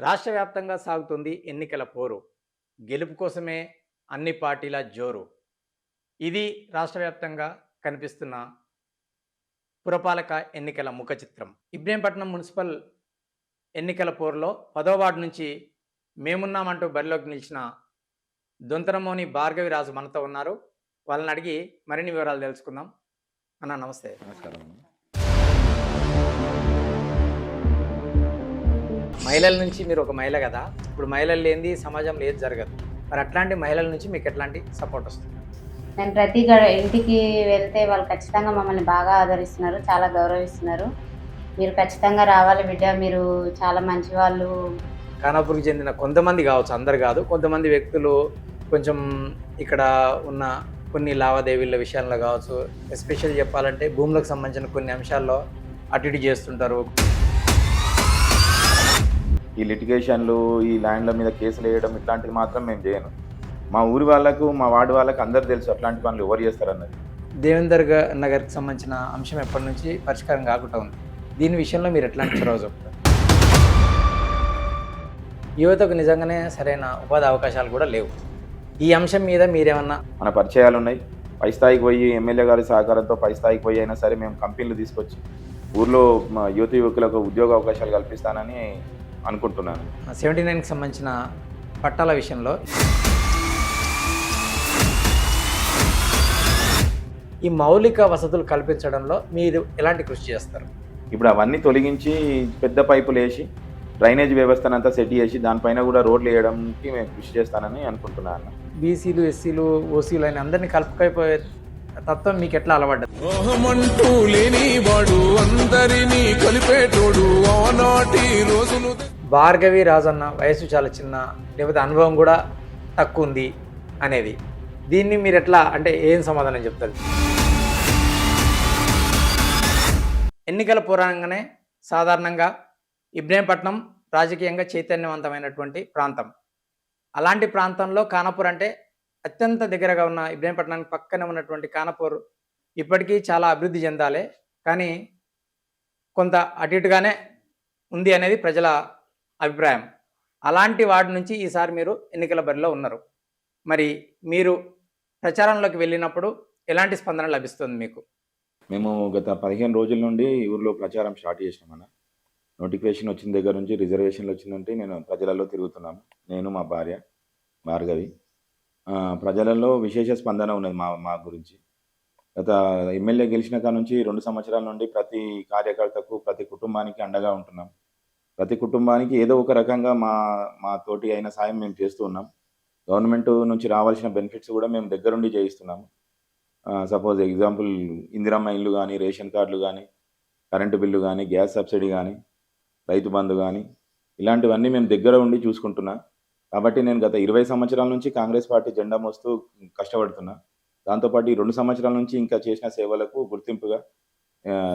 రాష్ట్ర వ్యాప్తంగా సాగుతుంది ఎన్నికల పోరు. గెలుపు కోసమే అన్ని పార్టీల జోరు. ఇది రాష్ట్ర వ్యాప్తంగా కనిపిస్తున్న పురపాలక ఎన్నికల ముఖ చిత్రం. ఇబ్రహీంపట్నం మున్సిపల్ ఎన్నికల పోరులో 10వ వార్డు నుంచి మేమున్నామంటూ బరిలోకి నిలిచిన దొంతరమోని భార్గవిరాజు మనతో ఉన్నారు. వాళ్ళని అడిగి మరిన్ని వివరాలు తెలుసుకుందాం. అన్న నమస్తే. నమస్కారం. మహిళల నుంచి మీరు ఒక మహిళ కదా, ఇప్పుడు మహిళలు లేనిది సమాజంలో ఏది జరగదు. మరి అట్లాంటి మహిళల నుంచి మీకు ఎట్లాంటి సపోర్ట్ వస్తుంది? నేను ప్రతి ఇంటికి వెళ్తే వాళ్ళు ఖచ్చితంగా మమ్మల్ని బాగా ఆదరిస్తున్నారు, చాలా గౌరవిస్తున్నారు. మీరు ఖచ్చితంగా రావాలి బిడ్డ, మీరు చాలా మంచి వాళ్ళు. ఖానాపూర్కి చెందిన కొంతమంది కావచ్చు, అందరు కాదు, కొంతమంది వ్యక్తులు కొంచెం ఇక్కడ ఉన్న కొన్ని లావాదేవీల విషయాల్లో కావచ్చు, ఎస్పెషల్ చెప్పాలంటే భూములకు సంబంధించిన కొన్ని అంశాల్లో అటు ఇటు చేస్తుంటారు. ఈ లిటిగేషన్లు, ఈ ల్యాండ్ల మీద కేసులు వేయడం ఇట్లాంటివి మాత్రం మేము చేయను. మా ఊరి వాళ్ళకు, మా వార్డు వాళ్ళకు అందరు తెలుసు అట్లాంటి పనులు ఎవరు చేస్తారన్నది. దేవేందర్ నగర్కి సంబంధించిన అంశం ఎప్పటి నుంచి పరిష్కారం కాకుండా ఉంది. దీని విషయంలో మీరు ఎట్లాంటి చొరవ చూపుతారు? యువతకు నిజంగానే సరైన ఉపాధి అవకాశాలు కూడా లేవు. ఈ అంశం మీద మీరేమన్నా? మన పరిచయాలు ఉన్నాయి. పై స్థాయికి పోయి ఎమ్మెల్యే గారి సహకారంతో పై స్థాయికి పోయి అయినా సరే మేము కంపెనీలు తీసుకొచ్చి ఊర్లో మా యువకులకు ఉద్యోగ అవకాశాలు కల్పిస్తానని అనుకుంటున్నాను. 79కి సంబంధించిన పట్టాల విషయంలో ఈ మౌలిక వసతులు కల్పించడంలో మీరు ఎలాంటి కృషి చేస్తారు? ఇప్పుడు అవన్నీ తొలగించి పెద్ద పైపులు వేసి డ్రైనేజ్ వ్యవస్థనంతా సెట్ చేసి దానిపైన కూడా రోడ్లు వేయడానికి మేము కృషి చేస్తానని అనుకుంటున్నాను. బీసీలు, ఎస్సీలు, ఓసీలు అని అందరినీ కలుపుకైపోయే తత్వం మీకు ఎట్లా అలవడ్డది? భార్గవి రాజన్న వయసు చాలా చిన్న, లేకపోతే అనుభవం కూడా తక్కువ ఉంది అనేది, దీన్ని మీరు ఎట్లా, అంటే ఏం సమాధానం చెప్తారు? ఎన్నికల పురాణంగానే సాధారణంగా ఇబ్రహీంపట్నం రాజకీయంగా చైతన్యవంతమైనటువంటి ప్రాంతం. అలాంటి ప్రాంతంలో ఖానాపూర్ అంటే అత్యంత దగ్గరగా ఉన్న ఇబ్రహీంపట్నానికి పక్కనే ఉన్నటువంటి ఖానాపూర్ ఇప్పటికీ చాలా అభివృద్ధి చెందాలి, కానీ కొంత అటు ఇటుగానే ఉంది అనేది ప్రజల అభిప్రాయం. అలాంటి వార్డు నుంచి ఈసారి మీరు ఎన్నికల బరిలో ఉన్నారు. మరి మీరు ప్రచారంలోకి వెళ్ళినప్పుడు ఎలాంటి స్పందన లభిస్తుంది మీకు? మేము గత 15 రోజుల నుండి ఊర్లో ప్రచారం స్టార్ట్ చేసినామన్న. నోటిఫికేషన్ వచ్చిన దగ్గర నుంచి, రిజర్వేషన్లు వచ్చిందంటే నేను ప్రజలలో తిరుగుతున్నాను. నేను, మా భార్య భార్గవి. ప్రజలలో విశేష స్పందన ఉన్నది మా గురించి. గత ఎమ్మెల్యే గెలిచిన కాడ నుంచి 2 సంవత్సరాల నుండి ప్రతి కార్యకర్తకు, ప్రతి కుటుంబానికి అండగా ఉంటున్నాం. ప్రతి కుటుంబానికి ఏదో ఒక రకంగా మా తోటి అయిన సాయం మేము చేస్తూ ఉన్నాం. గవర్నమెంట్ నుంచి రావాల్సిన బెనిఫిట్స్ కూడా మేము దగ్గరుండి చేయిస్తున్నాము. సపోజ్ ఎగ్జాంపుల్ ఇందిరమ్మ ఇల్లు కానీ, రేషన్ కార్డులు కానీ, కరెంటు బిల్లు కానీ, గ్యాస్ సబ్సిడీ కానీ, రైతు బంధు కానీ, ఇలాంటివన్నీ మేము దగ్గర ఉండి చూసుకుంటున్నా. కాబట్టి నేను గత 20 సంవత్సరాల నుంచి కాంగ్రెస్ పార్టీ జెండా మోస్తూ కష్టపడుతున్నా. దాంతోపాటు ఈ 2 సంవత్సరాల నుంచి ఇంకా చేసిన సేవలకు గుర్తింపుగా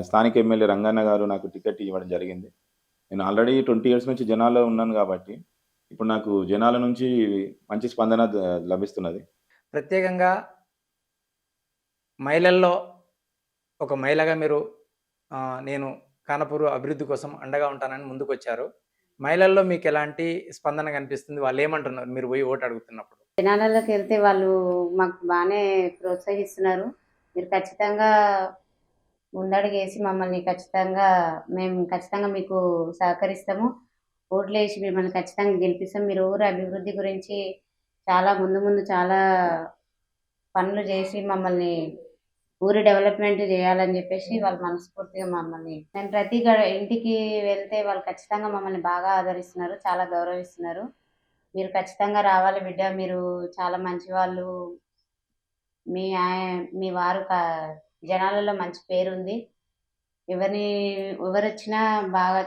స్థానిక ఎమ్మెల్యే రంగన్న గారు నాకు టికెట్ ఇవ్వడం జరిగింది. నేను ఆల్రెడీ 20 ఇయర్స్ నుంచి జనాల్లో ఉన్నాను కాబట్టి ఇప్పుడు నాకు జనాల నుంచి మంచి స్పందన లభిస్తున్నది. ప్రత్యేకంగా మహిళల్లో ఒక మహిళగా మీరు నేను ఖానాపూర్ అభివృద్ధి కోసం అండగా ఉంటానని ముందుకు వచ్చారు. మహిళల్లో మీకు ఎలాంటి స్పందన కనిపిస్తుంది? వాళ్ళు ఏమంటున్నారు మీరు పోయి ఓటు అడుగుతున్నప్పుడు? జనాలలోకి వెళ్తే వాళ్ళు మాకు బాగానే ప్రోత్సహిస్తున్నారు. మీరు ఖచ్చితంగా ముందడుగేసి మమ్మల్ని మేము ఖచ్చితంగా మీకు సహకరిస్తాము, ఓట్లు వేసి మిమ్మల్ని ఖచ్చితంగా గెలిపిస్తాం. మీరు ఊరు అభివృద్ధి గురించి చాలా ముందు చాలా పనులు చేసి మమ్మల్ని ఊరి డెవలప్మెంట్ చేయాలని చెప్పేసి వాళ్ళు మనస్ఫూర్తిగా నేను ప్రతి ఇంటికి వెళ్తే వాళ్ళు ఖచ్చితంగా మమ్మల్ని బాగా ఆదరిస్తున్నారు, చాలా గౌరవిస్తున్నారు. మీరు ఖచ్చితంగా రావాలి బిడ్డ, మీరు చాలా మంచి వాళ్ళు, మీ వారు జనాలలో మంచి పేరుంది, ఎవరు వచ్చినా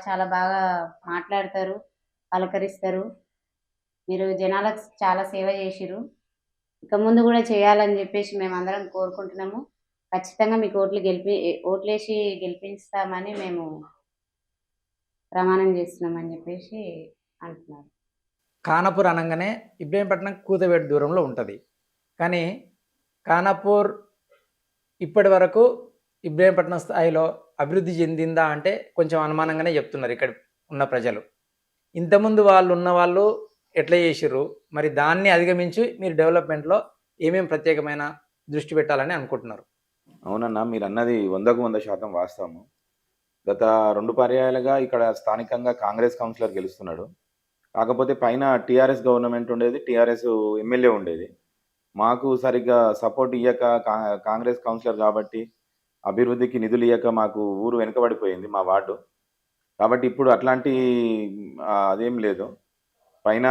చాలా బాగా మాట్లాడతారు, పలకరిస్తారు. మీరు జనాలకు చాలా సేవ చేసిరు, ఇక ముందు కూడా చేయాలని చెప్పేసి మేమందరం కోరుకుంటున్నాము. ఖచ్చితంగా మీకు ఓట్లేసి గెలిపిస్తామని మేము ప్రమాణం చేస్తున్నామని చెప్పేసి అంటున్నారు. ఖానాపూర్ అనగానే ఇబ్రహీంపట్నం కూతవేటు దూరంలో ఉంటుంది, కానీ ఖానాపూర్ ఇప్పటి వరకు ఇబ్రహీంపట్నం స్థాయిలో అభివృద్ధి చెందిందా అంటే కొంచెం అనుమానంగానే చెప్తున్నారు ఇక్కడ ఉన్న ప్రజలు. ఇంతకుముందు వాళ్ళు ఉన్న వాళ్ళు ఎట్లా చేసిర్రు? మరి దాన్ని అధిగమించి మీరు డెవలప్‌మెంట్‌లో ఏమేం ప్రత్యేకమైన దృష్టి పెట్టాలని అనుకుంటున్నారు? అవునన్నా, మీరన్నది 100కు 100% వాస్తవము. గత 2 పర్యాయాలుగా ఇక్కడ స్థానికంగా కాంగ్రెస్ కౌన్సిలర్ గెలుస్తున్నాడు. కాకపోతే పైన టీఆర్ఎస్ గవర్నమెంట్ ఉండేది. టీఆర్ఎస్ ఎమ్మెల్యే ఉండేది. మాకు సరిగ్గా సపోర్ట్ ఇయ్యక కాంగ్రెస్ కౌన్సిలర్ కాబట్టి అభివృద్ధికి నిధులియ్యక మాకు ఊరు వెనుకబడిపోయింది మా వార్డు. కాబట్టి ఇప్పుడు అట్లాంటి అదేం లేదు. పైన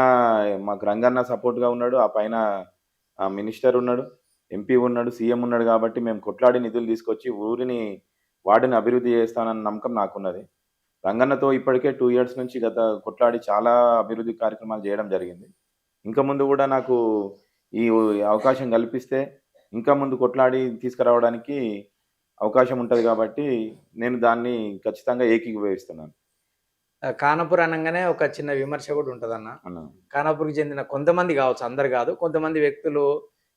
మాకు రంగన్న సపోర్ట్‌గా ఉన్నాడు. ఆ పైన మినిస్టర్ ఉన్నాడు, ఎంపీ ఉన్నాడు, సీఎం ఉన్నాడు కాబట్టి మేము కొట్లాడి నిధులు తీసుకొచ్చి ఊరిని, వార్డుని అభివృద్ధి చేస్తానన్న నమ్మకం నాకున్నది. రంగన్నతో ఇప్పటికే 2 ఇయర్స్ నుంచి కొట్లాడి చాలా అభివృద్ధి కార్యక్రమాలు చేయడం జరిగింది. ఇంకా ముందు గూడా నాకు ఈ అవకాశం కల్పిస్తే ఇంకా ముందు కొట్లాడి తీసుకురావడానికి అవకాశం ఉంటది కాబట్టి నేను దాన్ని ఖచ్చితంగా ఏకీభవిస్తున్నాను. ఖానాపూర్ అనంగానే ఒక చిన్న విమర్శ కూడా ఉంటదన్న. అన్న. ఖానాపూర్‌కి చెందిన కొంతమంది కావచ్చు, అందరు కాదు. కొంతమంది వ్యక్తులు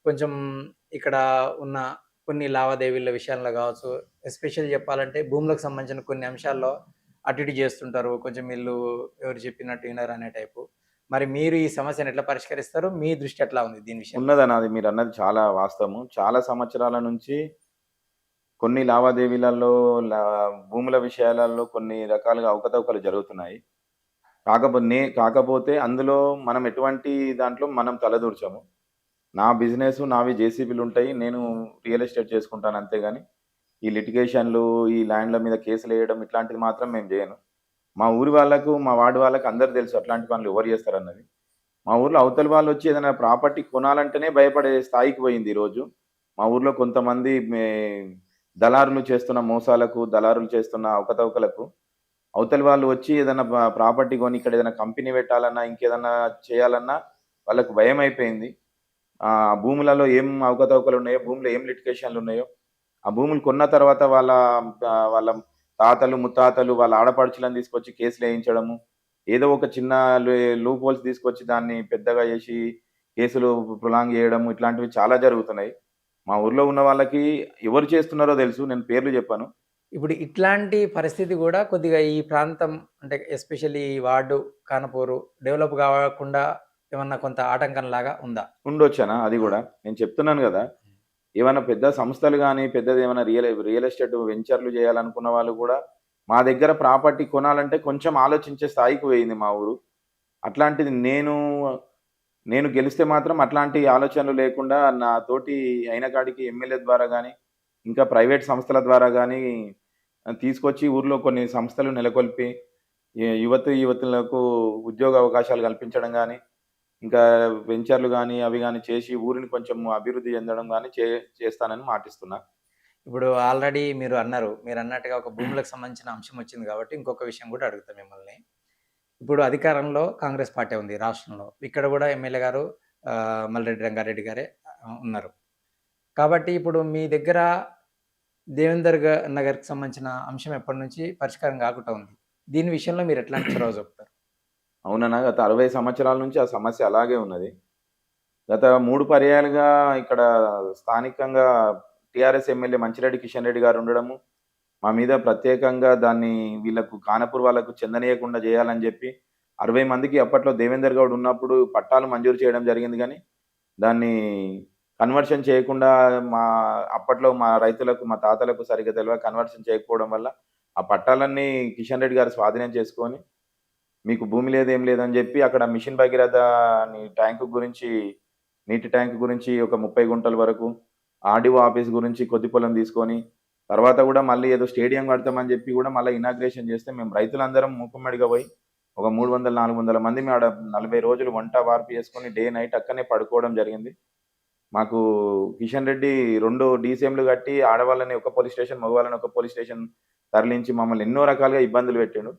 కొంచెం ఇక్కడ ఉన్న కొన్ని లావాదేవీల విషయాల్లో కావచ్చు, ఎస్పెషల్లీ చెప్పాలంటే భూములకు సంబంధించిన కొన్ని అంశాల్లో అటు ఇటు చేస్తుంటారు. కొంచెం వీళ్ళు ఎవరు చెప్పినట్టు వినరు అనే టైపు. మరి మీరు ఈ సమస్యను ఎట్లా పరిష్కరిస్తారు? మీ దృష్టి ఎట్లా ఉంది దీని విషయంలో? ఉన్నదన్న, అది మీరన్నది చాలా వాస్తవము. చాలా సంవత్సరాల నుంచి కొన్ని లావాదేవీలలో లా భూముల విషయాలలో కొన్ని రకాలుగా అవకతవకలు జరుగుతున్నాయి. కాకపోతే అందులో మనం ఎటువంటి దాంట్లో మనం తలదూర్చము. నా బిజినెసు, నావి జేసీబీలుంటాయి. నేను రియల్ ఎస్టేట్ చేసుకుంటాను అంతేగాని, ఈ లిటిగేషన్‌లు, ఈ ల్యాండ్‌ల మీద కేసులేయడం ఇట్లాంటిది మాత్రం మేము జేయను. మా ఊరి వాళ్ళకు, మా వార్డ్ వాళ్ళకి అందరికి తెలుసు అట్లాంటి పనులు ఎవరు చేస్తారన్నది. మా ఊర్లో అవతలి వాళ్ళొచ్చి ఏదైనా ప్రాపర్టీ కొనాలంటేనే భయపడే స్థాయికి పోయింది ఈరోజు. మా ఊర్లో కొంతమంది దళారులు చేస్తున్న మోసాలకు, దళారులు చేస్తున్న అవకతవకలకు అవతలి వాళ్ళు వచ్చి ఏదైనా ప్రాపర్టీ కొని ఇక్కడ ఏదైనా కంపెనీ పెట్టాలన్నా, ఇంకేదన్నా చేయాలన్నా వాళ్ళకు భయమైపోయింది. భూములలో ఏం అవకతవకలున్నాయో, భూమిలో ఏం లిటిగేషన్‌లున్నాయో, ఆ భూములు కొన్న తర్వాత వాళ్ళ తాతలు, ముత్తాతలు, వాళ్ళ ఆడపడుచులను తీసుకొచ్చి కేసులేయించడము. ఏదో ఒక చిన్న లూప్ హోల్స్ తీసుకొచ్చి దాన్ని పెద్దగా చేసి కేసులు ప్రొలాంగ్ చేయడం ఇట్లాంటివి చాలా జరుగుతున్నాయి. మా ఊర్లో ఉన్న వాళ్ళకి ఎవరు చేస్తున్నారో తెలుసు. నేను పేర్లు చెప్పను. ఇప్పుడు ఇట్లాంటి పరిస్థితి గూడా కొద్దిగా ఈ ప్రాంతం అంటే ఎస్పెషల్లీ ఈ వార్డు ఖానాపూరు డెవలప్ కాకుండా ఏమన్నా కొంత ఆటంకంలాగా ఉందా? ఉండొచ్చనా అది గూడా. నేను చెప్తున్నాను గదా! ఏవన్నా పెద్ద సంస్థలు గాని, పెద్దదేమన్నా రియల్ ఎస్టేట్ వెంచర్‌లు చేయాలనుకున్న వాళ్ళు గూడా మా దగ్గర ప్రాపర్టీ కొనాలంటే కొంచెం ఆలోచించే స్థాయికి పోయింది మా ఊరు. అట్లాంటిది నేను గెలిస్తే మాత్రం అట్లాంటి ఆలోచనలు లేకుండా నా తోటి అయిన కాడికి ఎమ్మెల్యే ద్వారా గాని, ఇంకా ప్రైవేట్ సంస్థల ద్వారా గాని తీసుకొచ్చి ఊర్లో కొన్ని సంస్థలు నెలకొల్పి యువతులకు ఉద్యోగ అవకాశాలు కల్పించడం గాని, ఇంకా వెంచర్‌లు గాని, అవి గాని చేసి ఊరిని కొంచెం అభివృద్ధి చెందడం గాని చేస్తానని మాటిస్తున్నా. ఇప్పుడు ఆల్రెడీ మీరు అన్నారు. మీరన్నట్టుగా ఒక భూములకు సంబంధించిన అంశం వచ్చింది కాబట్టి ఇంకొక విషయం కూడా అడుగుతా మిమ్మల్ని. ఇప్పుడు అధికారంలో కాంగ్రెస్ పార్టీ ఉంది రాష్ట్రంలో. ఇక్కడ కూడా ఎమ్మెల్యే గారు మల్రెడ్డి రంగారెడ్డి గారే ఉన్నారు. కాబట్టి ఇప్పుడు మీ దగ్గర నగర్‌కి సంబంధించిన అంశం ఎప్పటినుంచి పరిష్కారం కాకుండా ఉంది. దీని విషయంలో మీరు ఎట్లాంటి చొరవ చూపుతారు? అవునన్నా, గత 60 సంవత్సరాల నుంచి ఆ సమస్య అలాగే ఉన్నది. గత 3 పర్యాయాలుగా ఇక్కడ స్థానికంగా టీఆర్ఎస్ ఎమ్మెల్యే మంచిరెడ్డి కిషన్ రెడ్డి గారు ఉండడము, మా మీద ప్రత్యేకంగా దాన్ని వీళ్ళకు ఖానాపూర్ వాళ్ళకు చెందనీయకుండా చేయాలని చెప్పి 60 మందికి అప్పట్లో దేవేందర్ గౌడ్ ఉన్నప్పుడు పట్టాలు మంజూరు చేయడం జరిగింది గానీ, దాన్ని కన్వర్షన్ చేయకుండా అప్పట్లో మా రైతులకు, మా తాతలకు సరిగ్గా తెలవక కన్వర్షన్ చేయకపోవడం వల్ల ఆ పట్టాలన్నీ కిషన్ రెడ్డి గారు స్వాధీనం చేసుకొని, మీకు భూమి లేదు, ఏం లేదని జెప్పి అక్కడ మిషన్ భగీరథ అని నీటి ట్యాంక్ గురించి ఒక 30 గుంటల వరకు, ఆర్‌డీఓ ఆఫీస్ గురించి కొద్ది పొలం తీసుకొని, తర్వాత గూడా మళ్ళీ ఏదో స్టేడియం కడతామని జెప్పి గూడా మళ్ళా ఇనాగ్రేషన్ చేస్తే మేము రైతులందరం మూకుమ్మడిగా పోయి ఒక 300, 400 మందిమి ఆడ 40 రోజులు వంట వార్పు చేసుకొని డే నైట్ అక్కడనే పడుకోవడం జరిగింది. మాకు కిషన్ రెడ్డి 2 డీసీఎంలు కట్టి ఆడవాళ్ళని ఒక పోలీస్ స్టేషన్, మగవాళ్ళని ఒక పోలీస్ స్టేషన్ తరలించి మమ్మల్ని ఎన్నో రకాలుగా ఇబ్బందులు పెట్టిండు.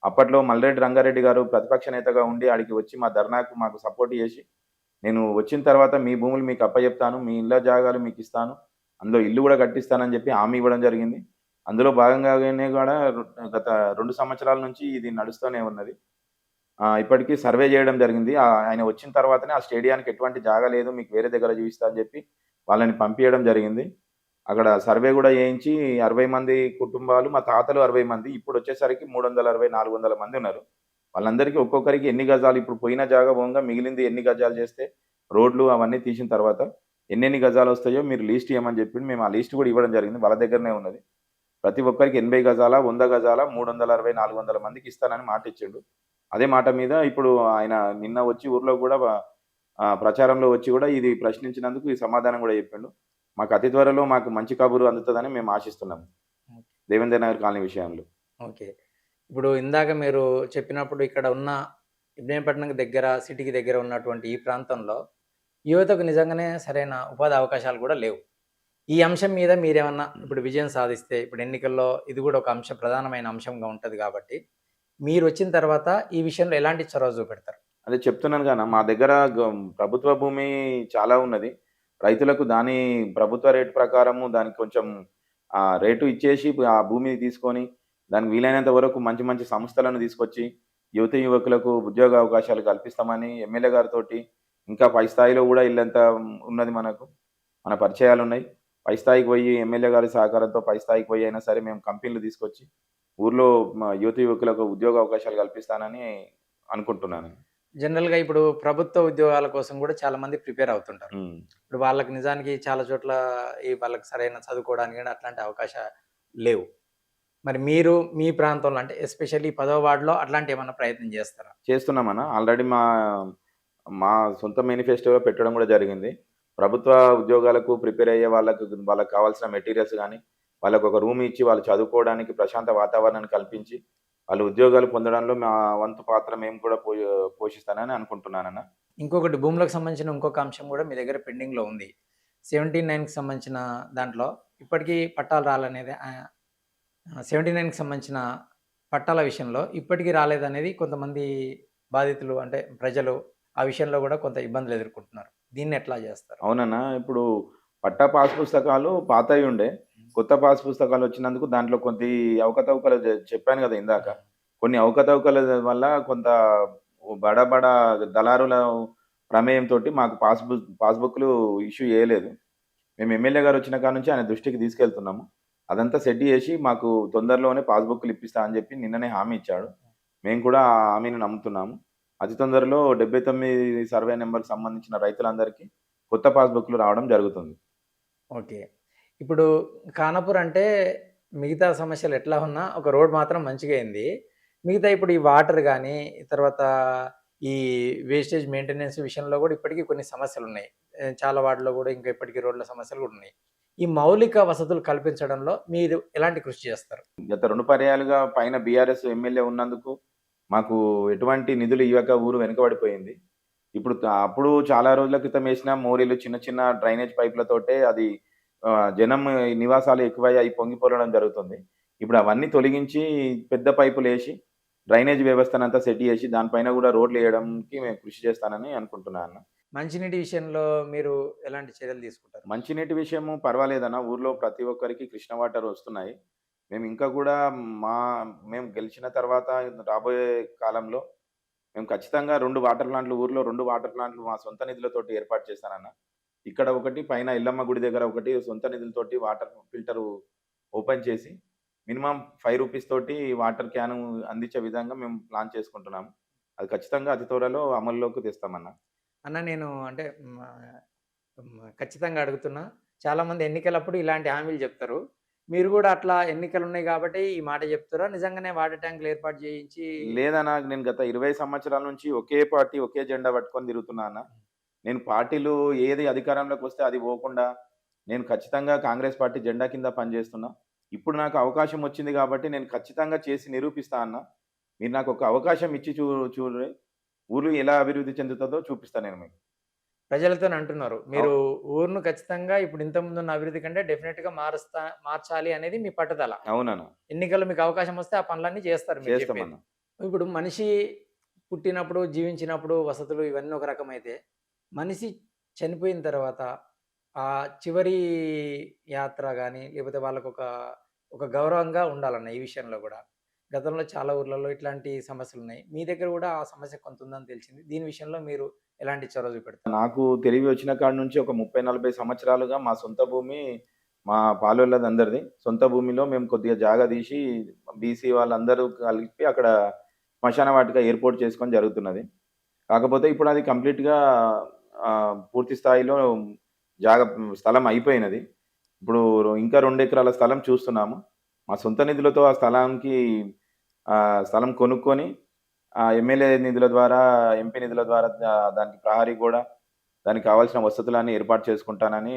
అప్పట్లో మల్రెడ్డి రంగారెడ్డి గారు ప్రతిపక్ష నేతగా ఉండి ఆడికి వచ్చి మా ధర్నాకు మాకు సపోర్ట్ చేసి, నేను వచ్చిన తర్వాత మీ భూములు మీకు అప్పజెప్తాను, మీ ఇళ్ళ జాగాలు మీకిస్తాను, అందులో ఇల్లు గూడా కట్టిస్తానని చెప్పి హామీ ఇవ్వడం జరిగింది. అందులో భాగంగానే గూడా గత 2 సంవత్సరాల నుంచి ఇది నడుస్తూనే ఉన్నది. ఇప్పటికి సర్వే చేయడం జరిగింది. ఆయన వచ్చిన తర్వాతనే ఆ స్టేడియానికి ఎటువంటి జాగా లేదు, మీకు వేరే దగ్గర చూపిస్తా అని చెప్పి వాళ్ళని పంపియడం జరిగింది. అక్కడ సర్వే గూడా చేయించి 60 మంది కుటుంబాలు, మా తాతలు 60 మంది, ఇప్పుడొచ్చేసరికి 360, 400 మంది ఉన్నారు. వాళ్ళందరికీ ఒక్కొక్కరికి ఎన్ని గజాలు ఇప్పుడు పోయిన జాగా పోగా మిగిలింది ఎన్ని గజాలు చేస్తే రోడ్లు అవన్నీ తీసిన తర్వాత ఎన్నెన్ని గజాలు వస్తాయో మీరు లీస్ట్ ఇవ్వమని చెప్పి మేము ఆ లీస్ట్ కూడా ఇవ్వడం జరిగింది. వాళ్ళ దగ్గరనే ఉన్నది. ప్రతి ఒక్కరికి 80 గజాల, 100 గజాల, 360, 400 మందికి ఇస్తానని మాట ఇచ్చిండు. అదే మాట మీద ఇప్పుడు ఆయన నిన్న వచ్చి ఊర్లో కూడా ప్రచారంలో వచ్చి కూడా ఇది ప్రశ్నించినందుకు ఈ సమాధానం కూడా చెప్పిండు. మాకు అతి త్వరలో మాకు మంచి కబురు అందుతదని మేము ఆశిస్తున్నాము. ఓకే. దేవేంద్ర నగర్ కాలనీ విషయంలో. ఓకే. ఇప్పుడు ఇందాక మీరు చెప్పినప్పుడు ఇక్కడ ఉన్న ఇబ్రహీంపట్నంకి దగ్గర, సిటీకి దగ్గర ఉన్నటువంటి ఈ ప్రాంతంలో యువతకు నిజంగానే సరైన ఉపాధి అవకాశాలు కూడా లేవు. ఈ అంశం మీద మీరేమన్నా ఇప్పుడు విజయం సాధిస్తే, ఇప్పుడు ఎన్నికల్లో ఇది కూడా ఒక ప్రధానమైన అంశంగా ఉంటది కాబట్టి, మీరొచ్చిన తర్వాత ఈ విషయంలో ఎలాంటి చొరవ చూపెడతారు? అదే చెప్తున్నాను గాన మా దగ్గర ప్రభుత్వ భూమి చాలా ఉన్నది. రైతులకు దాని ప్రభుత్వ రేటు ప్రకారము దానికి కొంచెం రేటు ఇచ్చేసి ఆ భూమిని తీసుకొని, దానికి వీలైనంత వరకు మంచి మంచి సంస్థలను తీసుకొచ్చి, యువకులకు ఉద్యోగ అవకాశాలు కల్పిస్తామని ఎమ్మెల్యే గారితోటి ఇంకా పై స్థాయిలో కూడా ఇల్లంతా ఉన్నది మనకు. మన పరిచయాలున్నాయి. పై స్థాయికి పోయి ఎమ్మెల్యే గారి సహకారంతో పై స్థాయికి పోయి అయినా సరే మేము కంపెనీలు తీసుకొచ్చి ఊర్లో యువకులకు ఉద్యోగ అవకాశాలు కల్పిస్తానని అనుకుంటున్నాను. జనరల్‌గా ఇప్పుడు ప్రభుత్వ ఉద్యోగాల కోసం కూడా చాలా మంది ప్రిపేర్ అవుతుంటారు. హ్మ్. ఇప్పుడు వాళ్ళకి నిజానికి చాలా చోట్ల వాళ్ళకి సరైన చదువుకోవడానికి గాని అట్లాంటి అవకాశాలు లేవు. మరి మీరు మీ ప్రాంతంలో అంటే ఎస్పెషల్లీ 10వ వార్డ్‌లో అట్లాంటియేమన్నా ప్రయత్నం చేస్తారా? చేస్తున్నామన్న. ఆల్రెడీ మా మా సొంత మేనిఫెస్టోలో పెట్టడం కూడా జరిగింది. ప్రభుత్వ ఉద్యోగాలకు ప్రిపేర్ అయ్యే వాళ్ళకి కావాల్సిన మెటీరియల్స్ గానీ, వాళ్ళకొక రూమ్ ఇచ్చి వాళ్ళు చదువుకోవడానికి ప్రశాంత వాతావరణాన్ని కల్పించి, వాళ్ళు ఉద్యోగాలు పొందడంలో మా వంతు పాత్ర మేము కూడా పోషిస్తానని అనుకుంటున్నానన్న. ఇంకొకటి భూములకు సంబంధించిన ఇంకొక అంశం కూడా మీ దగ్గర పెండింగ్‌లో ఉంది. 79కి సంబంధించిన దాంట్లో ఇప్పటికీ పట్టాలు రాలనేది 79కి సంబంధించిన పట్టాల విషయంలో ఇప్పటికీ రాలేదనేది కొంతమంది బాధితులు అంటే ప్రజలు ఆ విషయంలో కూడా కొంత ఇబ్బందులు ఎదుర్కొంటున్నారు. దీన్ని ఎట్లా చేస్తారు? అవునన్నా. ఇప్పుడు పట్టా పాస్ పుస్తకాలు పాతయి ఉండే. కొత్త పాస్ పుస్తకాలు వచ్చినందుకు దాంట్లో కొద్ది అవకతవకలు చెప్పాను కదా ఇందాక. కొన్ని అవకతవకల వల్ల కొంత బడా దళారుల ప్రమేయంతోటి మాకు పాస్‌బుక్‌లు ఇష్యూ చేయలేదు. మేము ఎమ్మెల్యే గారు వచ్చిన కాడ నుంచి ఆయన దృష్టికి తీసుకెళ్తున్నాము. అదంతా సెట్ చేసి మాకు తొందరలోనే పాస్‌బుక్‌లు ఇప్పిస్తా అని చెప్పి నిన్ననే హామీ ఇచ్చాడు. మేము కూడా ఆ హామీని నమ్ముతున్నాము. అతి తొందరలో 79 సర్వే నంబర్‌కి సంబంధించిన రైతులందరికీ కొత్త పాస్‌బుక్‌లు రావడం జరుగుతుంది. ఓకే. ఇప్పుడు ఖానాపూర్ అంటే మిగతా సమస్యలు ఎట్లా ఉన్నా ఒక రోడ్ మాత్రం మంచిగా అయింది. మిగతా ఇప్పుడు ఈ వాటర్ గానీ, తర్వాత ఈ వేస్టేజ్ మెయింటెనెన్స్ విషయంలో గూడా ఇప్పటికీ కొన్ని సమస్యలున్నాయి. చాలా వార్డులో గూడా ఇంకా ఇప్పటికీ రోడ్ల సమస్యలు గూడా ఉన్నాయి. ఈ మౌలిక వసతులు కల్పించడంలో మీరు ఎలాంటి కృషి చేస్తారు? గత 2 పర్యాయాలుగా పైన బీఆర్ఎస్ ఎమ్మెల్యే ఉన్నందుకు మాకు ఎటువంటి నిధులు ఇవ్వక ఊరు వెనుకబడిపోయింది. అప్పుడు చాలా రోజుల క్రితం ఏసిన మోరీలు చిన్న చిన్న డ్రైనేజ్ పైపులతోటే అది జనం నివాసాలు ఎక్కువయ్యి అయి పొంగిపొర్లడం జరుగుతుంది. ఇప్పుడు అవన్నీ తొలగించి పెద్ద పైపులేసి డ్రైనేజ్ వ్యవస్థనంతా సెట్ చేసి దానిపైన గూడా రోడ్లేయడానికి మేము కృషి చేస్తానని అనుకుంటున్నాను. మంచినీటి విషయంలో మీరు ఎలాంటి చర్యలు తీసుకుంటారు? మంచినీటి విషయము పర్వాలేదన్న. ఊర్లో ప్రతి ఒక్కరికి కృష్ణ వాటర్ వస్తున్నాయి. మేము ఇంకా గూడా మేము గెలిచిన తర్వాత రాబోయే కాలంలో మేము ఖచ్చితంగా 2 వాటర్ ప్లాంట్‌లు ఊర్లో 2 వాటర్ ప్లాంట్‌లు మా సొంత నిధులతోటి ఏర్పాటు చేస్తానన్న. ఇక్కడ ఒకటి పైన ఎల్లమ్మ గుడి దగ్గర ఒకటి సొంత నిధులతోటి వాటర్ ఫిల్టరు ఓపెన్ చేసి మినిమమ్ రూ. 5 తోటి వాటర్ క్యాను అందించే విధంగా మేము ప్లాన్ చేసుకుంటున్నాము. అది ఖచ్చితంగా అతి త్వరలో అమల్లోకి తెస్తామన్న. అన్న నేను అంటే ఖచ్చితంగా అడుగుతున్నా. చాలామంది ఎన్నికలప్పుడు ఇలాంటి హామీలు చెప్తారు. మీరు గూడా అట్లా ఎన్నికలున్నాయి గాబట్టి ఈ మాట చెప్తుర్రా? నిజంగానే వాటర్ ట్యాంకులు ఏర్పాటు చేయించి లేదన్న. నేను గత 20 సంవత్సరాల నుంచి ఒకే పార్టీ, ఒకే జెండా పట్టుకొని తిరుగుతున్నా అన్న. నేను పార్టీలు ఏది అధికారంలోకి వస్తే అది పోకుండా నేను ఖచ్చితంగా కాంగ్రెస్ పార్టీ జెండా కింద పనిచేస్తున్నా. ఇప్పుడు నాకు అవకాశం వచ్చింది కాబట్టి నేను ఖచ్చితంగా చేసి నిరూపిస్తా అన్న. మీరు నాకు ఒక అవకాశం ఇచ్చి చూడుర్రి. ఊరు ఎలా అభివృద్ధి చెందుతదో చూపిస్తా నేను మీకు. ప్రజలతోని అంటున్నారు. మీరు ఊరును ఖచ్చితంగా ఇప్పుడు ఇంతకుముందున్న అభివృద్ధి కంటే డెఫినిట్‌గా మార్చాలి అనేది మీ పట్టుదల. అవునన్న. ఎన్నికల్లో మీకు అవకాశం వస్తే ఆ పనులన్నీ చేస్తారు మీరు చెప్పేది. చేస్తామన్న. ఇప్పుడు మనిషి పుట్టినప్పుడు, జీవించినప్పుడు వసతులు ఇవన్నీ ఒక రకమైతే, మనిషి చనిపోయిన తర్వాత ఆ చివరి యాత్ర గాని, లేకపోతే ఒక గౌరవంగా ఉండాలన్న ఈ విషయంలో గూడా. గతంలో చాలా ఊర్లలో ఇట్లాంటి సమస్యలున్నాయి. మీ దగ్గర గూడా ఆ సమస్య కొంత ఉందని తెలిసింది. దీని విషయంలో మీరు ఎలాంటి చొరవ చూపెడతారు? నాకు తెలివి వచ్చిన కాడ నుంచి ఒక 30, 40 సంవత్సరాలుగా మా సొంత భూమి మా పాలోళ్ళదందరిది. సొంత భూమిలో మేము కొద్దిగా జాగా తీసి బీసీ వాళ్ళందరూ కలిపి అక్కడ శ్మశాన వాటిక ఏర్పాటు చేసుకొని జరుగుతున్నది. కాకపోతే ఇప్పుడు అది కంప్లీట్‌గా పూర్తి స్థాయిలో స్థలం అయిపోయినది. ఇప్పుడు ఇంకా 2 ఎకరాల స్థలం చూస్తున్నాము. మా సొంత నిధులతో ఆ స్థలానికి స్థలం కొనుక్కొని ఎమ్మెల్యే నిధుల ద్వారా, ఎంపీ నిధుల ద్వారా దానికి ప్రహరీ గోడ, దానికి కావాల్సిన వసతులన్నీ ఏర్పాటు చేసుకుంటానని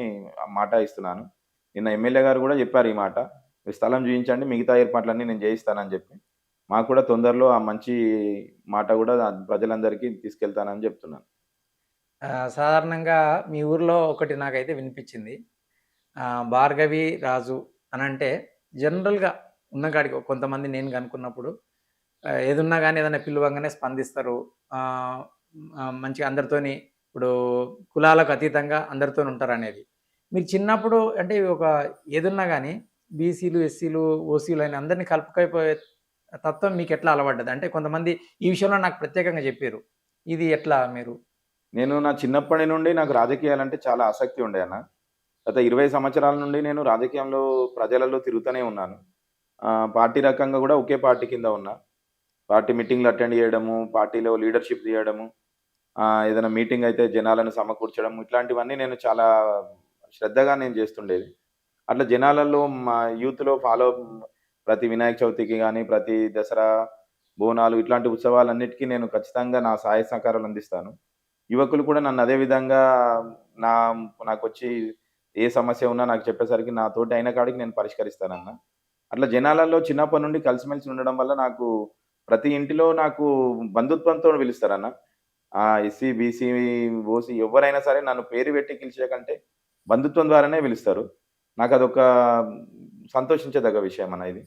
మాట ఇస్తున్నాను. నిన్న ఎమ్మెల్యే గారు గూడా చెప్పారు ఈ మాట. "మీరు స్థలం చూయించండి, మిగతా ఏర్పాట్లన్నీ నేను చేయిస్తానని" చెప్పి. మాకు కూడా తొందరలో ఆ మంచి మాట గూడా ప్రజలందరికీ తీసుకెళ్తానని చెప్తున్నాను. సాధారణంగా మీ ఊర్లో ఒకటి నాకైతే వినిపించింది. భార్గవి, రాజు అనంటే జనరల్‌గా ఉన్న కాడికి కొంతమంది నేను కనుక్కున్నప్పుడు ఏదున్నా గాని ఏదైనా పిలవంగానే స్పందిస్తారు. ఆహ్, మంచిగా అందరితోని ఇప్పుడు కులాలకు అతీతంగా అందరితోని ఉంటారనేది. మీరు చిన్నప్పుడు అంటే ఒక ఏదున్నా గాని బీసీలు, ఎస్సీలు, ఓసీలు అని అందరిని కలుపుకపోయే తత్వం మీకెట్లా అలవడ్డది? అంటే కొంతమంది ఈ విషయంలో నాకు ప్రత్యేకంగా చెప్పిర్రు. ఇది ఎట్లా మీరు? నేను నా చిన్నప్పటి నుండి నాకు రాజకీయాలంటే చాలా ఆసక్తి ఉండే అన్న. గత 20 సంవత్సరాల నుండి నేను రాజకీయంలో ప్రజలలో తిరుగుతూనే ఉన్నాను. పార్టీ రకంగా గూడా ఒకే పార్టీ కింద ఉన్నా. పార్టీ మీటింగ్‌లు అటెండ్ చేయడము, పార్టీలో లీడర్‌షిప్ చేయడము, ఏదైనా మీటింగ్ అయితే జనాలను సమకూర్చడం, ఇట్లాంటివన్నీ నేను చాలా శ్రద్ధగా నేను చేస్తుండేది. అట్లా జనాలలో మా యూత్‌లో ప్రతి వినాయక చవితికి గాని, ప్రతి దసరా, బోనాలు ఇట్లాంటి ఉత్సవాలన్నిటికీ నేను ఖచ్చితంగా నా సహాయ సహకారాలు అందిస్తాను. యువకులు కూడా నన్ను అదే విధంగా నా నాకొచ్చి ఏ సమస్య ఉన్నా నాకు చెప్పేసరికి నా తోటి అయిన కాడికి నేను పరిష్కరిస్తానన్న. అట్లా జనాలలో చిన్నప్పటి నుండి కలిసిమెలిసి ఉండడం వల్ల నాకు ప్రతి ఇంటిలో నాకు బంధుత్వంతో పిలుస్తారన్న. ఎస్సీ, బీసీ, ఓసీ ఎవ్వరైనా సరే నన్ను పేరు పెట్టి పిలిచే కంటే బంధుత్వం ద్వారానే పిలుస్తారు. నాకదొక సంతోషించదగ్గ విషయం అన్న ఇది.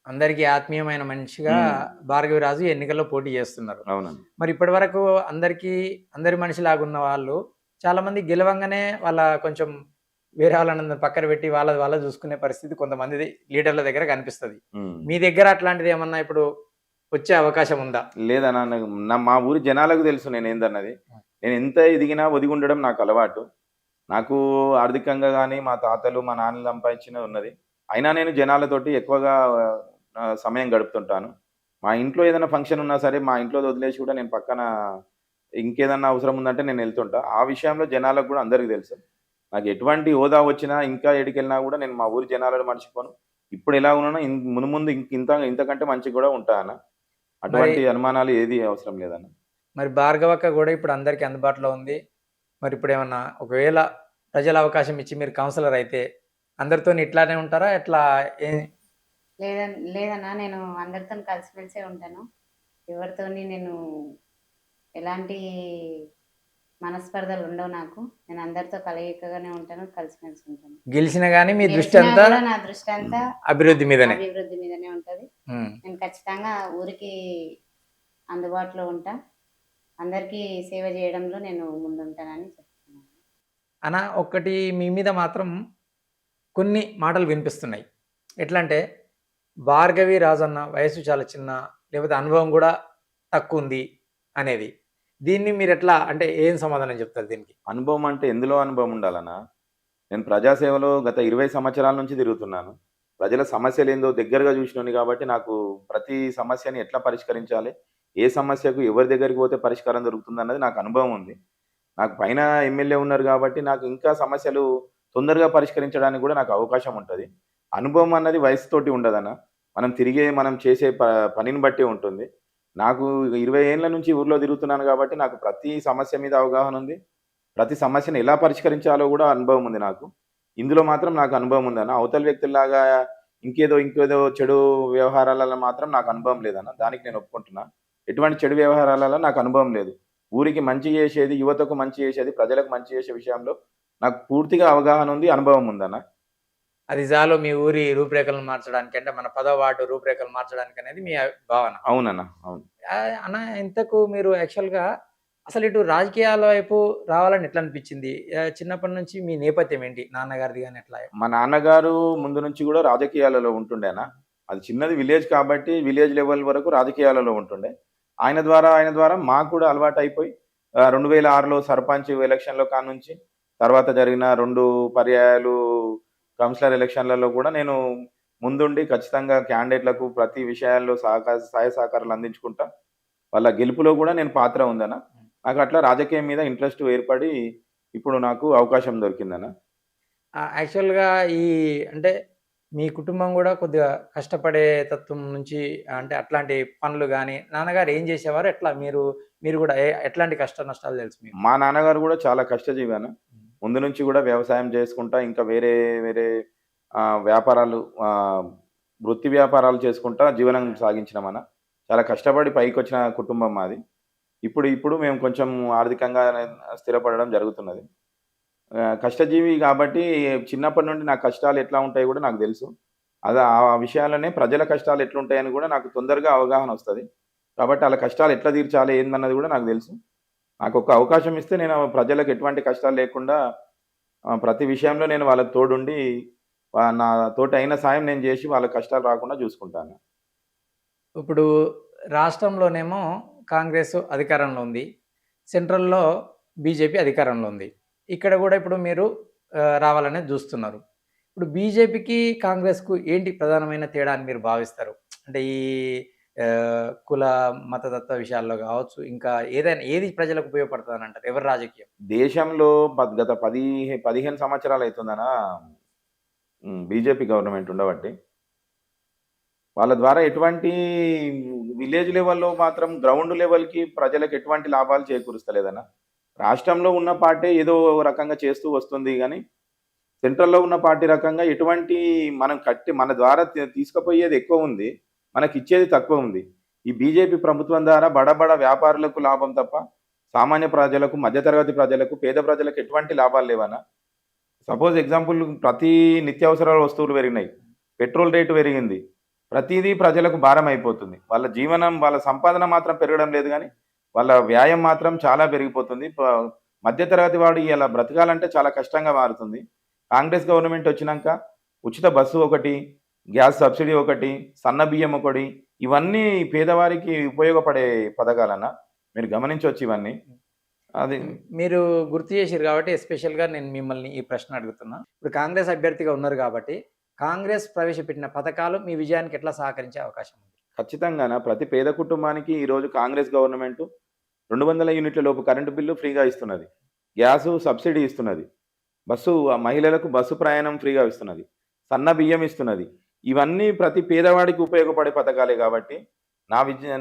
అందరికీ ఆత్మీయమైన మనిషిగా హ్మ్. భార్గవిరాజు ఎన్నికల్లో పోటీ చేస్తున్నారు. అవునండి. మరి ఇప్పటివరకు అందరి మనిషిలాగున్న వాళ్ళు చాలామంది గెలవంగానే వాళ్ళ కొంచెం వేరే వాళ్ళని పక్కన పెట్టి వాళ్ళది వాళ్ళది చూసుకునే పరిస్థితి కొంతమంది లీడర్ల దగ్గర కనిపిస్తది. హ్మ్. మీ దగ్గర అట్లాంటిది ఏమన్నా ఇప్పుడు వచ్చే అవకాశం ఉందా? లేదన్నా మా ఊరి జనాలకు తెలుసు నేనేందన్నది. నేనెంత ఎదిగినా ఒదిగుండడం నాకలవాటు. నాకు ఆర్థికంగా గాని, మా తాతలు, మా నాన్నలు సంపాదించినది ఉన్నది. అయినా నేను జనాలతోటి ఎక్కువగా సమయం గడుపుతుంటాను. మా ఇంట్లో ఏదైనా ఫంక్షన్ ఉన్నా సరే, మా ఇంట్లోది వదిలేసి కూడా నేను పక్కన ఇంకేదన్నా అవసరం ఉందంటే నేనెళ్తుంటా. ఆ విషయంలో జనాలకు గూడా అందరికి తెలుసు. నాకు ఎటువంటి హోదా వచ్చినా, ఇంకా ఏడికెళ్ళినా గూడా నేను మా ఊరి జనాలను మర్చిపోను. ఇప్పుడెలా ఉన్నానో మునుముందు ఇంతకంటే మంచిగా గూడా ఉంటా అన్న. మరి అటువంటి అనుమానాలు ఏది అవసరం లేదన్న. మరి భార్గవక్క గూడా ఇప్పుడు అందరికి అందుబాటులో ఉంది. మరిప్పుడేమన్నా ఒకవేళ ప్రజలు అవకాశం ఇచ్చి మీరు కౌన్సిలర్ అయితే అందరితోని ఇట్లానే ఉంటారా? ఎట్లా ఏ లేదన్నా నేను అందరితోని కలిసిమెలిసే ఉంటాను. ఎవరితోని నేను ఎలాంటి మనస్పర్ధలు ఉండవు నాకు. నేను అందరితో కలయికగానే ఉంటాను. కలిసిమెలిసి ఉంటాను. గెలిచినా గాని మీ దృష్టి గెలిచినా అంతా గూడా నా దృష్టి అంతా అభివృద్ధి మీదనే. అభివృద్ధి మీదనే ఉంటది. హ్మ్. నేను ఖచ్చితంగా ఊరికి అందుబాటులో ఉంటా. అందరికీ సేవ జేయడంలో నేను ముందుంటానని చెప్తున్నాను. అనా ఒక్కటి మీ మీద మాత్రం కొన్ని మాటలు వినిపిస్తున్నాయి. ఎట్లంటే, భార్గవి రాజన్న వయస్సు చాలా చిన్న, లేకపోతే అనుభవం గూడా తక్కువుంది అనేది. దీన్ని మీరెట్లా అంటే ఏం సమాధానం చెప్తారు దీనికి? అనుభవం అంటే ఎందులో అనుభవం ఉండాలన్నా? నేను ప్రజాసేవలో గత 20 సంవత్సరాల నుంచి తిరుగుతున్నాను. ప్రజల సమస్యలేందో దగ్గరగా చూసినోడిని కాబట్టి నాకు ప్రతి సమస్యని ఎట్లా పరిష్కరించాలి? ఏ సమస్యకు ఎవరి దగ్గరికి పోతే పరిష్కారం దొరుకుతుందన్నది నాకు అనుభవం ఉంది. నాకు పైన ఎమ్మెల్యే ఉన్నారు గాబట్టి, నాకు ఇంకా సమస్యలు తొందరగా పరిష్కరించడానికి గూడా నాకు అవకాశం ఉంటది. అనుభవం అన్నది వయస్సుతోటి ఉండదన్న. మనం చేసే పనిని బట్టి ఉంటుంది. నాకు 20 ఏండ్ల నుంచి ఊర్లో తిరుగుతున్నాను గాబట్టి, నాకు ప్రతి సమస్య మీద అవగాహన ఉంది. ప్రతి సమస్యను ఎలా పరిష్కరించాలో గూడా అనుభవం ఉంది నాకు. ఇందులో మాత్రం నాకు అనుభవం ఉందన్న. అవతల వ్యక్తుల్లాగా ఇంకేదో చెడు వ్యవహారాలలో మాత్రం నాకు అనుభవం లేదన్న. దానికి నేను ఒప్పుకుంటున్నా. ఎటువంటి చెడు వ్యవహారాలలో నాకు అనుభవం లేదు. ఊరికి మంచి జేసేది, యువతకు మంచి జేసేది, ప్రజలకు మంచి జేసే విషయంలో నాకు పూర్తిగా అవగాహన ఉంది. అనుభవం ఉందన్న. అది చాలు మీ ఊరి రూపురేఖలను మార్చడానికి. అంటే మన 10వ వార్డు రూపురేఖలు మార్చడానికనేది మీ భావన. అవునన్న. అవును. అన్న ఇంతకు మీరు యాక్చువల్‌గా అసలు ఇటు రాజకీయాల వైపు రావాలని ఎట్లా అనిపించింది? చిన్నప్పటి నుంచి మీ నేపథ్యం ఏంటి? నాన్నగారిది గాని ఎట్లా? మా నాన్నగారు ముందు నుంచి గూడా రాజకీయాలలో ఉంటుండే అన్న. అది చిన్నది విలేజ్ కాబట్టి, విలేజ్ లెవెల్ వరకు రాజకీయాలలో ఉంటుండే. ఆయన ద్వారా మాకు కూడా అలవాటయిపోయి 2006లో సర్పంచ్ ఎలక్షన్‌లో కానుంచి, తర్వాత జరిగిన 2 పర్యాయాలు కౌన్సిలర్ ఎలక్షన్‌లలో గూడా నేను ముందుండి ఖచ్చితంగా క్యాండిడేట్‌లకు ప్రతి విషయాల్లో సహాయ సహకారాలు అందించుకుంటా. వాళ్ళ గెలుపులో కూడా నేను పాత్ర ఉందన్న. నాకు అట్లా రాజకీయం మీద ఇంట్రెస్ట్ ఏర్పడి ఇప్పుడు నాకు అవకాశం దొరికిందన్న. యాక్చువల్‌గా ఈ అంటే మీ కుటుంబం గూడా కొద్దిగా కష్టపడే తత్వం నుంచి అంటే అట్లాంటి పనులు గాని, నాన్నగారు ఏం జేసేవారు? ఎట్లా మీరు గూడా ఎట్లాంటి కష్ట నష్టాలు తెలుసు మీకు? మా నాన్నగారు కూడా చాలా కష్టజీవి అన్న. ముందు నుంచి కూడా వ్యవసాయం చేసుకుంటా ఇంకా వేరే వేరే వ్యాపారాలు, వృత్తి వ్యాపారాలు చేసుకుంటా జీవనం సాగించినామన్న. చాలా కష్టపడి పైకొచ్చిన కుటుంబం మాది. ఇప్పుడు ఇప్పుడు మేము కొంచెం ఆర్థికంగా స్థిరపడడం జరుగుతున్నది. కష్టజీవి కాబట్టి చిన్నప్పటి నుండి నా కష్టాలు ఎట్లా ఉంటాయో కూడా నాకు తెలుసు. ఆ విషయాలనే ప్రజల కష్టాలు ఎట్లుంటాయని కూడా నాకు తొందరగా అవగాహన వస్తది. కాబట్టి ఆళ్ళ కష్టాలు ఎట్లా తీర్చాలి ఏందన్నది కూడా నాకు తెలుసు. నాకొక్క అవకాశం ఇస్తే నేను ప్రజలకు ఎటువంటి కష్టాలు లేకుండా ప్రతి విషయంలో నేను వాళ్ళకి తోడుండి నా తోటి అయిన సాయం నేను జేసి వాళ్ళ కష్టాలు రాకుండా జూసుకుంటాను. ఇప్పుడు రాష్ట్రంలోనేమో కాంగ్రెస్ అధికారంలో ఉంది. సెంట్రల్‌లో బీజేపీ అధికారంలో ఉంది. ఇక్కడ గూడా ఇప్పుడు మీరు రావాలనేది జూస్తున్నారు. ఇప్పుడు బీజేపీకి, కాంగ్రెస్‌కు ఏంటి ప్రధానమైన తేడా అని మీరు భావిస్తారు? అంటే ఈ కుల, మతతత్వ విషయాల్లో గావచ్చు, ఇంకా ఏదైనా ఏది ప్రజలకు ఉపయోగపడతదనంటారు? ఎవరి రాజకీయం? దేశంలో గత 15 సంవత్సరాలయితుందనా బీజేపీ గవర్నమెంట్ ఉండబట్టి. వాళ్ళ ద్వారా ఎటువంటి విలేజ్ లెవెల్‌లో మాత్రం గ్రౌండ్ లెవెల్‌కి ప్రజలకు ఎటువంటి లాభాలు చేకూరుస్తలేదన్న. రాష్ట్రంలో ఉన్న పార్టీ ఏదో ఓ రకంగా చేస్తూ వస్తుంది గానీ, సెంట్రల్‌లో ఉన్న పార్టీ రకంగా ఎటువంటి మనం మన ద్వారా తీసుకుపోయేది ఎక్కువుంది. మనకిచ్చేది తక్కువుంది. ఈ బీజేపీ ప్రభుత్వం ద్వారా బడ వ్యాపారులకు లాభం తప్ప, సామాన్య ప్రజలకు, మధ్య తరగతి ప్రజలకు, పేద ప్రజలకు ఎటువంటి లాభాలు లేవన్న. సపోజ్ ఎగ్జాంపుల్ ప్రతి నిత్యావసరాల వస్తువులు పెరిగినాయి. పెట్రోల్ రేటు పెరిగింది. ప్రతీదీ ప్రజలకు భారమైపోతుంది. వాళ్ళ జీవనం, వాళ్ళ సంపాదన మాత్రం పెరగడం లేదు గానీ, వాళ్ళ వ్యాయం మాత్రం చాలా పెరిగిపోతుంది. మధ్య తరగతి వాడు ఇలా బ్రతకాలంటే చాలా కష్టంగా మారుతుంది. కాంగ్రెస్ గవర్నమెంట్ వచ్చినంక ఉచిత బస్సు ఒకటి, గ్యాస్ సబ్సిడీ ఒకటి, సన్న బియ్యం ఒకటి, ఇవన్నీ పేదవారికి ఉపయోగపడే పథకాలన్న. మీరు గమనించొచ్చు ఇవన్నీ. అది మీరు గుర్తు చేసిర్రు కాబట్టి ఎస్పెషల్‌గా నేను మిమ్మల్ని ఈ ప్రశ్న అడుగుతున్నా. ఇప్పుడు కాంగ్రెస్ అభ్యర్థిగా ఉన్నారు గాబట్టి, కాంగ్రెస్ ప్రవేశపెట్టిన పథకాలు మీ విజయానికి ఎట్లా సహకరించే అవకాశం ఉంది? ఖచ్చితంగాన ప్రతి పేద కుటుంబానికి ఈరోజు కాంగ్రెస్ గవర్నమెంటు 200 యూనిట్ల లోపు కరెంటు బిల్లు ఫ్రీగా ఇస్తున్నది. గ్యాసు సబ్సిడీ ఇస్తున్నది. మహిళలకు బస్సు ప్రయాణం ఫ్రీగా ఇస్తున్నది. సన్న బియ్యం ఇస్తున్నది. ఇవన్నీ ప్రతి పేదవాడికి ఉపయోగపడే పథకాలే కాబట్టి,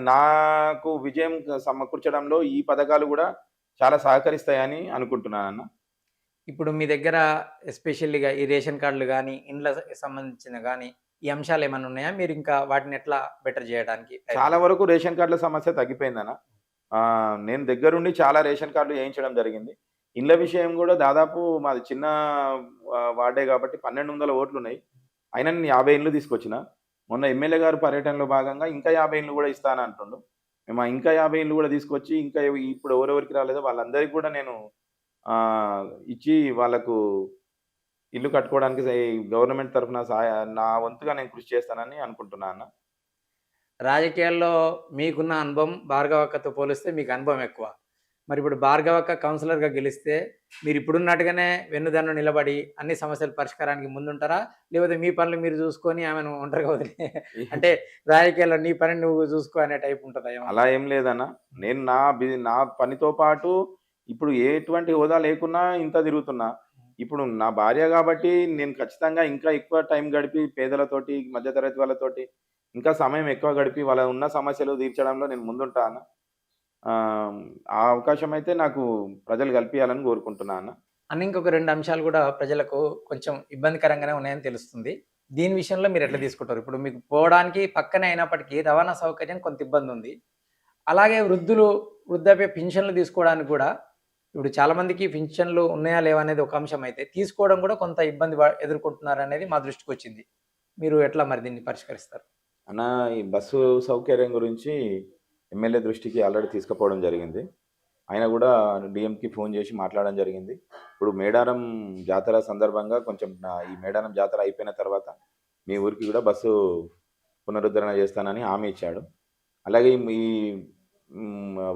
నాకు విజయం సమకూర్చడంలో ఈ పథకాలు గూడా చాలా సహకరిస్తాయని అనుకుంటున్నానన్న. ఇప్పుడు మీ దగ్గర ఎస్పెషల్‌గా ఈ రేషన్ కార్డులు గాని, ఇండ్ల సంబంధించిన గాని, ఈ అంశాలేమన్నా ఉన్నాయా? మీరింకా వాటిని ఎట్లా బెటర్ జేయడానికి చాలా వరకు రేషన్ కార్డుల సమస్య తగ్గిపోయిందన్న. నేను దగ్గరుండి చాలా రేషన్ కార్డులు ఏయించడం జరిగింది. ఇండ్ల విషయం గూడా దాదాపు మాది చిన్న వార్డే గాబట్టి 1200 ఓట్లున్నాయి. అయినా నేను 50 ఇండ్లు తీసుకొచ్చిన. మొన్న ఎమ్మెల్యే గారు పర్యటనలో భాగంగా ఇంకా 50 ఇండ్లు గూడా ఇస్తా అని అంటుండు. మేము ఇంకా 50 ఇండ్లు గూడా తీసుకొచ్చి, ఇంకా ఇప్పుడు ఎవరెవరికి రాలేదో వాళ్ళందరికి గూడా నేను ఇచ్చి వాళ్ళకు ఇల్లు కట్టుకోవడానికి గవర్నమెంట్ తరఫున నా వంతుగా నేను కృషి చేస్తానని అనుకుంటున్నా అన్న. రాజకీయాల్లో మీకున్న అనుభవం భార్గవక్కతో పోలిస్తే మీకు అనుభవం ఎక్కువ. మరిప్పుడు భార్గవక్క కౌన్సిలర్‌గా గెలిస్తే మీరిప్పుడున్నట్టుగానే వెన్నుదన్ను నిలబడి అన్ని సమస్యల పరిష్కారానికి ముందుంటారా? లేకపోతే మీ పనులు మీరు జూసుకొని ఆమెను ఒంటరిగా వదిలి అంటే రాజకీయాల్లో నీ పని నువ్వు జూసుకో అనే టైప్ ఉంటదా ఏమన్నా? అలా ఏం లేదన్న. నేను నా పనితో పాటు ఇప్పుడు ఎటువంటి హోదా లేకున్నా ఇంత తిరుగుతున్నా. ఇప్పుడు నా భార్య గాబట్టి నేను ఖచ్చితంగా ఇంకా ఎక్కువ టైం గడిపి పేదలతోటి, మధ్య తరగతి వాళ్ళతోటి ఇంకా సమయం ఎక్కువ గడిపి వాళ్ళ ఉన్న సమస్యలు తీర్చడంలో నేను ముందుంటా అన్న. ఆ అవకాశం అయితే నాకు ప్రజలు కల్పియాలని కోరుకుంటున్నా అన్న. ఇంకొక 2 అంశాలు గూడా ప్రజలకు కొంచెం ఇబ్బందికరంగానే ఉన్నాయని తెలుస్తుంది. దీని విషయంలో మీరెట్లా తీసుకుంటారు? ఇప్పుడు మీకు పోవడానికి పక్కనే అయినప్పటికీ రవాణా సౌకర్యం కొంత ఇబ్బందుంది. అలాగే వృద్ధాప్య పింఛన్లు తీసుకోవడానికి గూడా ఇప్పుడు చాలామందికి పింఛన్లు ఉన్నాయా లేవా అనేది ఒక అంశం అయితే, తీసుకోవడం గూడా కొంత ఇబ్బంది ఎదుర్కొంటున్నారనేది మా దృష్టికొచ్చింది. మీరు ఎట్లా మరి దీన్ని పరిష్కరిస్తారు? అన్న, ఈ బస్సు సౌకర్యం గురించి ఎమ్మెల్యే దృష్టికి ఆల్రెడీ తీసుకుపోవడం జరిగింది. ఆయన గూడా డీఎంకి ఫోన్ చేసి మాట్లాడడం జరిగింది. ఇప్పుడు మేడారం జాతర సందర్భంగా కొంచెం ఈ మేడారం జాతర అయిపోయిన తర్వాత మీ ఊరికి గూడా బస్సు పునరుద్ధరణ చేస్తానని హామీ ఇచ్చాడు. అలాగే ఈ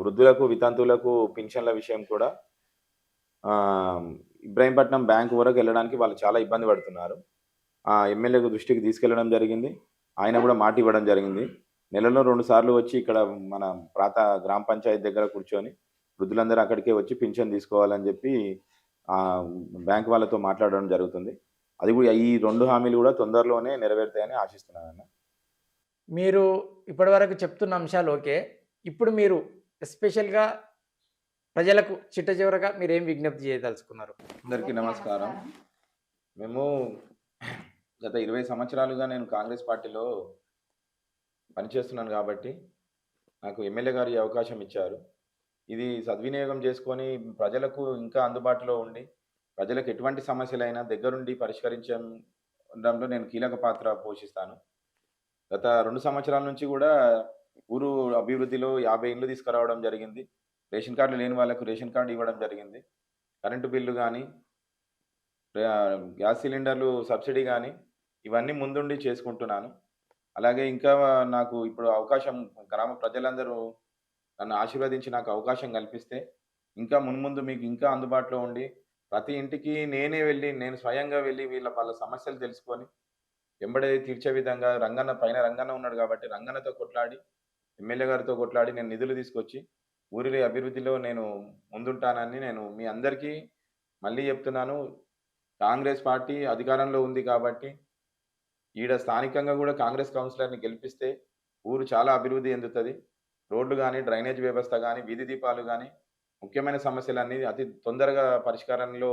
వృద్ధులకు, వితంతువులకు పింఛన్ల విషయం కూడా ఇబ్రహీంపట్నం బ్యాంక్ వరకు వెళ్ళడానికి వాళ్ళు చాలా ఇబ్బంది పడుతున్నారు. ఎమ్మెల్యే దృష్టికి తీసుకెళ్లడం జరిగింది. ఆయన కూడా మాట ఇవ్వడం జరిగింది. నెలలో 2 సార్లు వచ్చి ఇక్కడ మన గ్రామ పంచాయతీ దగ్గర కూర్చొని వృద్ధులందరూ అక్కడికే వచ్చి పింఛన్ తీసుకోవాలని చెప్పి బ్యాంక్ వాళ్ళతో మాట్లాడడం జరుగుతుంది. అది కూడా ఈ 2 హామీలు కూడా తొందరలోనే నెరవేరుతాయని ఆశిస్తున్నానన్న. మీరు ఇప్పటివరకు చెప్తున్న అంశాలు ఓకే. ఇప్పుడు మీరు ఎస్పెషల్‌గా ప్రజలకు చిట్ట చివరగా మీరేం విజ్ఞప్తి చేయదలుచుకున్నారు? అందరికీ నమస్కారం. మేము గత 20 సంవత్సరాలుగా నేను కాంగ్రెస్ పార్టీలో పనిచేస్తున్నాను కాబట్టి నాకు ఎమ్మెల్యే గారు ఈ అవకాశం ఇచ్చారు. ఇది సద్వినియోగం చేసుకొని ప్రజలకు ఇంకా అందుబాటులో ఉండి ప్రజలకు ఎటువంటి సమస్యలైనా దగ్గరుండి పరిష్కరించడంలో నేను కీలక పాత్ర పోషిస్తాను. గత 2 సంవత్సరాల నుంచి కూడా ఊరు అభివృద్ధిలో 50 ఇండ్లు తీసుకురావడం జరిగింది. రేషన్ కార్డులు లేని వాళ్ళకు రేషన్ కార్డు ఇవ్వడం జరిగింది. కరెంటు బిల్లు కానీ, గ్యాస్ సిలిండర్లు సబ్సిడీ కానీ ఇవన్నీ ముందుండి చేసుకుంటున్నాను. అలాగే ఇంకా నాకు ఇప్పుడు అవకాశం గ్రామ ప్రజలందరూ నన్ను ఆశీర్వదించి నాకు అవకాశం కల్పిస్తే ఇంకా మున్ముందు మీకు ఇంకా అందుబాటులో ఉండి ప్రతి ఇంటికి నేను స్వయంగా వెళ్ళి వాళ్ళ సమస్యలు తెలుసుకొని వెంబడే తీర్చే విధంగా రంగన్న ఉన్నాడు కాబట్టి రంగన్నతో కొట్లాడి ఎమ్మెల్యే గారితో కొట్లాడి నేను నిధులు తీసుకొచ్చి ఊరి అభివృద్ధిలో నేను ముందుంటానని నేను మీ అందరికీ మళ్ళీ చెప్తున్నాను. కాంగ్రెస్ పార్టీ అధికారంలో ఉంది కాబట్టి ఈడ స్థానికంగా కూడా కాంగ్రెస్ కౌన్సిలర్ని గెలిపిస్తే ఊరు చాలా అభివృద్ధి చెందుతుంది. రోడ్లు కానీ, డ్రైనేజ్ వ్యవస్థ కానీ, వీధి దీపాలు కానీ, ముఖ్యమైన సమస్యలన్నీ అతి తొందరగా పరిష్కారంలో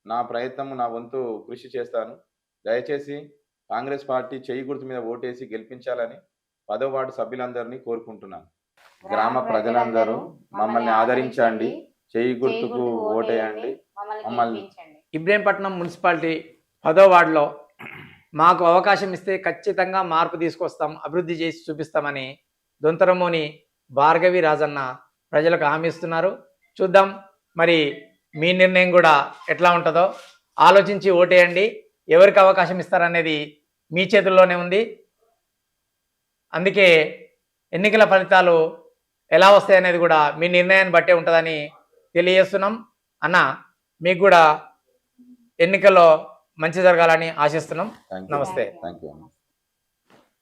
నా వంతు కృషి చేస్తాను. దయచేసి కాంగ్రెస్ పార్టీ చేయి గుర్తు మీద ఓటేసి గెలిపించాలని 10వ వార్డు సభ్యులందరినీ కోరుకుంటున్నాను. గ్రామ ప్రజలందరూ మమ్మల్ని ఆదరించండి, చేయి గుర్తుకు ఓటేయండి, మమ్మల్ని. ఇబ్రహీంపట్నం మున్సిపాలిటీ 10వ వార్డులో మాకు అవకాశం ఇస్తే ఖచ్చితంగా మార్పు తీసుకొస్తాం, అభివృద్ధి చేసి చూపిస్తామని దొంతరమోని భార్గవి రాజన్న ప్రజలకు హామీ ఇస్తున్నారు. చూద్దాం మరి మీ నిర్ణయం కూడా ఎట్లా ఉంటుందో ఆలోచించి ఓటేయండి. ఎవరికి అవకాశం ఇస్తారనేది మీ చేతుల్లోనే ఉంది. అందుకే ఎన్నికల ఫలితాలు ఎలా వస్తాయి అనేది కూడా మీ నిర్ణయాన్ని బట్టే ఉంటుందని తెలియజేస్తున్నాం. అన్న మీకు కూడా ఎన్నికల్లో మంచి జరగాలని ఆశిస్తున్నాం. నమస్తే. Thank you.